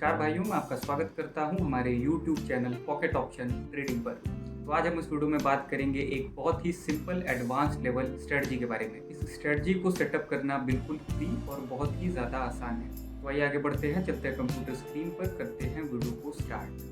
नमस्कार भाइयों, मैं आपका स्वागत करता हूं हमारे YouTube channel pocket option trading पर। तो आज हम इस वीडियो में बात करेंगे एक बहुत ही सिंपल एडवांस लेवल स्ट्रेटजी के बारे में। इस स्ट्रेटजी को सेटअप करना बिल्कुल फ्री और बहुत ही ज़्यादा आसान है। तो आइए आगे बढ़ते हैं, चलते हैं कंप्यूटर स्क्रीन पर, करते हैं वीडियो को स्टार्ट।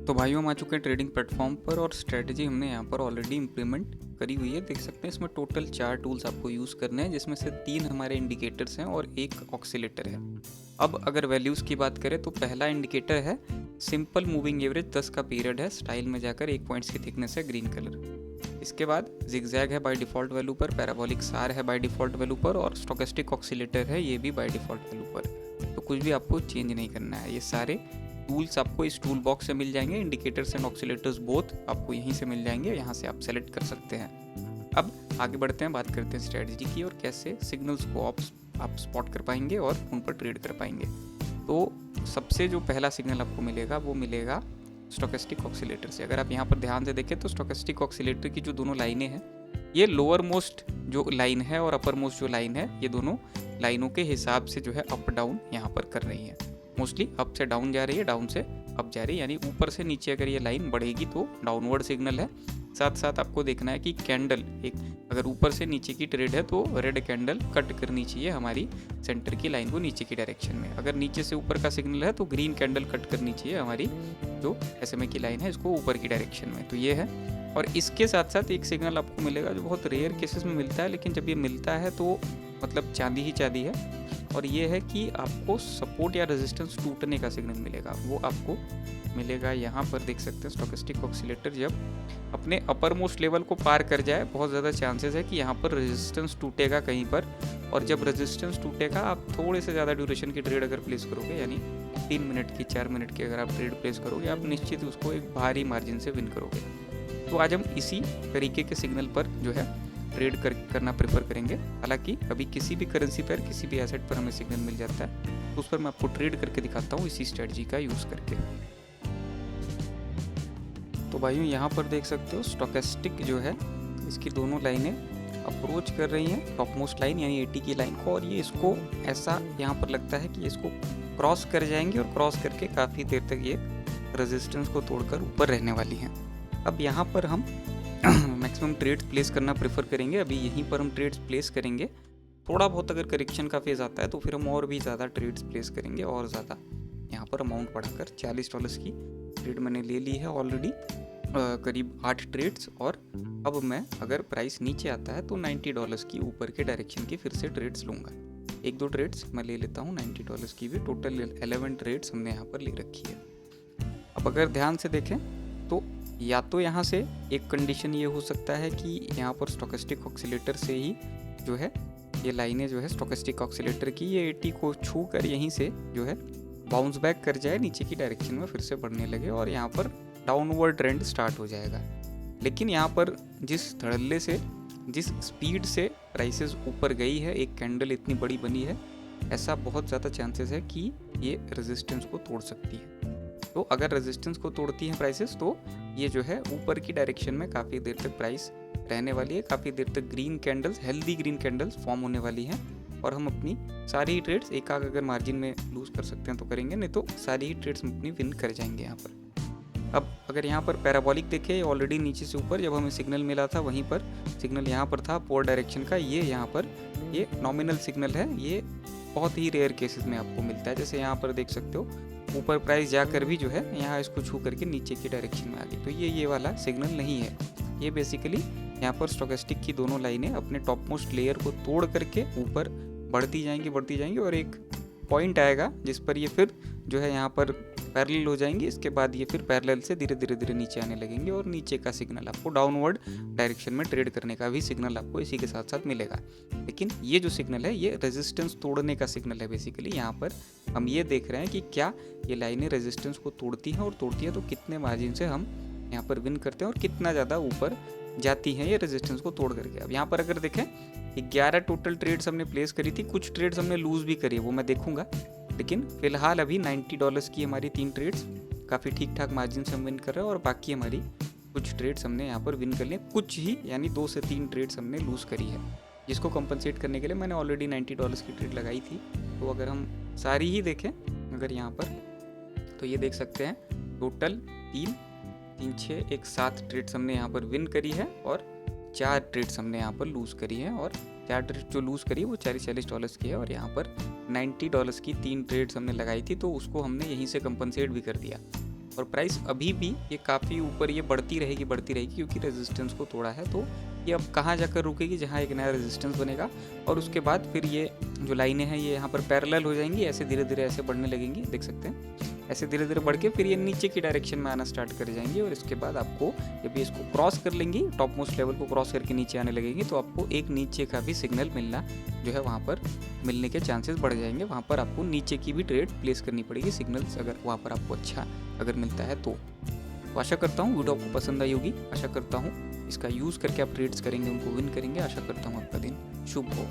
तो भाइयों हम आ चुके हैं ट्रेडिंग प्लेटफॉर्म पर और स्ट्रेटजी हमने यहाँ पर ऑलरेडी इम्प्लीमेंट करी हुई है। देख सकते हैं इसमें टोटल 4 टूल्स आपको यूज़ करने हैं, जिसमें से 3 हमारे इंडिकेटर्स हैं और एक ऑक्सीलेटर है। अब अगर वैल्यूज़ की बात करें तो पहला इंडिकेटर है सिंपल मूविंग एवरेज, 10 का पीरियड है, स्टाइल में जाकर 1 पॉइंट्स की थिकनेस है, ग्रीन कलर। इसके बाद जिगजैग है बाय डिफ़ॉल्ट वैल्यू पर, पैराबोलिक सार है बाय डिफ़ॉल्ट वैल्यू पर और स्टोकेस्टिक ऑक्सीलेटर है, ये भी बाय डिफ़ॉल्ट वैल्यू पर। तो कुछ भी आपको चेंज नहीं करना है। ये सारे टूल्स आपको इस टूल बॉक्स से मिल जाएंगे। इंडिकेटर्स एंड ऑक्सीलेटर्स बोथ आपको यहीं से मिल जाएंगे, यहाँ से आप सेलेक्ट कर सकते हैं। अब आगे बढ़ते हैं, बात करते हैं स्ट्रेटजी की और कैसे सिग्नल्स को आप स्पॉट कर पाएंगे और उन पर ट्रेड कर पाएंगे। तो सबसे जो पहला सिग्नल आपको मिलेगा वो मिलेगा स्टोकेस्टिक ऑक्सीलेटर से। अगर आप यहाँ पर ध्यान से देखें तो स्टोकेस्टिक ऑक्सीलेटर की जो दोनों लाइनें हैं, ये लोअर मोस्ट जो लाइन है और अपर मोस्ट जो लाइन है, ये दोनों लाइनों के हिसाब से जो है अप डाउन यहाँ पर कर रही है। मोस्टली अप से डाउन जा रही है, डाउन से अप जा रही है, यानी ऊपर से नीचे अगर ये लाइन बढ़ेगी तो डाउनवर्ड सिग्नल है। साथ साथ आपको देखना है कि कैंडल एक अगर ऊपर से नीचे की ट्रेड है तो रेड कैंडल कट करनी चाहिए हमारी सेंटर की लाइन को नीचे की डायरेक्शन में। अगर नीचे से ऊपर का सिग्नल है तो ग्रीन कैंडल कट करनी चाहिए हमारी जो SMA की लाइन है, इसको ऊपर की डायरेक्शन में। तो ये है। और इसके साथ साथ एक सिग्नल आपको मिलेगा जो बहुत रेयर केसेस में मिलता है, लेकिन जब ये मिलता है तो मतलब चांदी ही चांदी है, और ये है कि आपको सपोर्ट या रेजिस्टेंस टूटने का सिग्नल मिलेगा। वो आपको मिलेगा यहाँ पर, देख सकते हैं स्टोकेस्टिक ऑक्सीलेटर जब अपने अपर मोस्ट लेवल को पार कर जाए, बहुत ज़्यादा चांसेस है कि यहाँ पर रेजिस्टेंस टूटेगा कहीं पर। और जब रेजिस्टेंस टूटेगा, आप थोड़े से ज़्यादा ड्यूरेशन की ट्रेड अगर प्लेस करोगे, यानी 3 मिनट की 4 मिनट की अगर आप ट्रेड प्लेस करोगे, आप निश्चित उसको एक भारी मार्जिन से विन करोगे। तो आज हम इसी तरीके के सिग्नल पर जो है ट्रेड करना प्रेफर करेंगे। हालांकि अभी किसी भी करेंसी पर, किसी भी एसेट पर हमें सिग्नल मिल जाता है तो उस पर मैं आपको ट्रेड करके दिखाता हूँ इसी स्ट्रेटजी का यूज़ करके। तो भाइयों यहाँ पर देख सकते हो स्टोकेस्टिक जो है, इसकी दोनों लाइनें अप्रोच कर रही हैं टॉप मोस्ट लाइन यानी 80 की लाइन को, और ये इसको ऐसा यहाँ पर लगता है कि इसको क्रॉस कर जाएंगे और क्रॉस करके काफ़ी देर तक ये रेजिस्टेंस को तोड़कर ऊपर रहने वाली हैं। अब यहाँ पर हम मैक्सिमम ट्रेड्स प्लेस करना प्रेफर करेंगे। अभी यहीं पर हम ट्रेड्स प्लेस करेंगे। थोड़ा बहुत अगर करेक्शन का फेज़ आता है तो फिर हम और भी ज़्यादा ट्रेड्स प्लेस करेंगे और ज़्यादा यहाँ पर अमाउंट बढ़ाकर। $40 की ट्रेड मैंने ले ली है ऑलरेडी, करीब 8 ट्रेड्स। और अब मैं अगर प्राइस नीचे आता है तो $90 की ऊपर के डायरेक्शन की फिर से ट्रेड्स लूँगा। 1-2 ट्रेड्स मैं ले लेता हूँ $90 की भी। टोटल 11 ट्रेड्स हमने यहाँ पर ले रखी है। अब अगर ध्यान से देखें तो या तो यहाँ से एक कंडीशन ये हो सकता है कि यहाँ पर स्टोकेस्टिक ऑक्सीलेटर से ही जो है ये लाइनें जो है स्टोकेस्टिक ऑक्सीलेटर की, ये 80 को छू कर यहीं से जो है बाउंस बैक कर जाए, नीचे की डायरेक्शन में फिर से बढ़ने लगे और यहाँ पर डाउनवर्ड ट्रेंड स्टार्ट हो जाएगा। लेकिन यहाँ पर जिस धड़ल्ले से, जिस स्पीड से प्राइसेस ऊपर गई है, एक कैंडल इतनी बड़ी बनी है, ऐसा बहुत ज़्यादा चांसेस है कि ये रेजिस्टेंस को तोड़ सकती है। तो अगर रेजिस्टेंस को तोड़ती हैं प्राइसेस तो ये जो है ऊपर की डायरेक्शन में काफ़ी देर तक प्राइस रहने वाली है। काफ़ी देर तक green candles, healthy green candles form होने वाली हैं और हम अपनी सारी ही ट्रेड्स एक आग अगर मार्जिन में लूज़ कर सकते हैं तो करेंगे, नहीं तो सारी ही ट्रेड्स हम अपनी विन कर जाएंगे यहाँ पर। अब अगर यहाँ पर पैराबोलिक देखें, ऑलरेडी नीचे से ऊपर जब हमें सिग्नल मिला था वहीं पर सिग्नल यहाँ पर था अपोवर्ड डायरेक्शन का। ये यहाँ पर ये नॉमिनल सिग्नल है, ये बहुत ही रेयर केसेस में आपको मिलता है। जैसे यहाँ पर देख सकते हो ऊपर प्राइस जाकर भी जो है यहाँ इसको छू करके नीचे की डायरेक्शन में आ गई, तो ये वाला सिग्नल नहीं है। ये बेसिकली यहाँ पर स्टोकेस्टिक की दोनों लाइनें अपने टॉप मोस्ट लेयर को तोड़ करके ऊपर बढ़ती जाएंगी और एक पॉइंट आएगा जिस पर ये फिर जो है यहाँ पर पैरेलल हो जाएंगी। इसके बाद ये फिर पैरेलल से धीरे धीरे नीचे आने लगेंगे और नीचे का सिग्नल आपको डाउनवर्ड डायरेक्शन में ट्रेड करने का भी सिग्नल आपको इसी के साथ साथ मिलेगा। लेकिन ये जो सिग्नल है ये रेजिस्टेंस तोड़ने का सिग्नल है। बेसिकली यहाँ पर हम ये देख रहे हैं कि क्या ये लाइनें रेजिस्टेंस को तोड़ती हैं, और तोड़ती हैं तो कितने मार्जिन से हम यहाँ पर विन करते हैं और कितना ज़्यादा ऊपर जाती हैं ये रेजिस्टेंस को तोड़ करके। अब यहाँ पर अगर देखें 11 टोटल ट्रेड्स हमने प्लेस करी थी, कुछ ट्रेड्स हमने लूज़ भी करी है, वो मैं देखूंगा। लेकिन फिलहाल अभी $90 की हमारी 3 ट्रेड्स काफ़ी ठीक ठाक मार्जिन से हम विन कर रहे हैं और बाकी हमारी कुछ ट्रेड्स हमने यहाँ पर विन कर लिए, कुछ ही यानी 2 से 3 ट्रेड्स हमने लूज़ करी है। जिसको कंपनसेट करने के लिए मैंने ऑलरेडी $90 की ट्रेड लगाई थी। तो अगर हम सारी ही देखें अगर यहाँ पर, तो ये देख सकते हैं टोटल 3, 3, 6, एक 7 ट्रेड्स हमने यहाँ पर विन करी है और 4 ट्रेड्स हमने यहाँ पर लूज़ करी है, और 4 ट्रेड जो लूज़ करी है वो $40 की है, और यहाँ पर $90 की 3 ट्रेड्स हमने लगाई थी, तो उसको हमने यहीं से कंपनसेट भी कर दिया। और प्राइस अभी भी ये काफ़ी ऊपर ये बढ़ती रहेगी क्योंकि रेजिस्टेंस को तोड़ा है। तो ये अब कहाँ जाकर रुकेगी, जहाँ एक नया रेजिस्टेंस बनेगा, और उसके बाद फिर ये जो लाइनें हैं ये यहाँ पर पैरेलल हो जाएंगी, ऐसे धीरे धीरे ऐसे बढ़ने लगेंगी, देख सकते हैं ऐसे धीरे धीरे बढ़ के फिर ये नीचे की डायरेक्शन में आना स्टार्ट कर जाएंगी। और इसके बाद आपको जब ये इसको क्रॉस कर लेंगी, टॉप मोस्ट लेवल को क्रॉस करके नीचे आने लगेंगी, तो आपको एक नीचे का भी सिग्नल मिलना जो है वहाँ पर मिलने के चांसेस बढ़ जाएंगे। वहाँ पर आपको नीचे की भी ट्रेड प्लेस करनी पड़ेगी, सिग्नल्स अगर वहाँ पर आपको अच्छा अगर मिलता है तो। आशा करता हूँ वीडियो आपको पसंद आई होगी, आशा करता हूँ इसका यूज़ करके आप ट्रेड्स करेंगे, उनको विन करेंगे। आशा करता हूँ आपका दिन शुभ हो।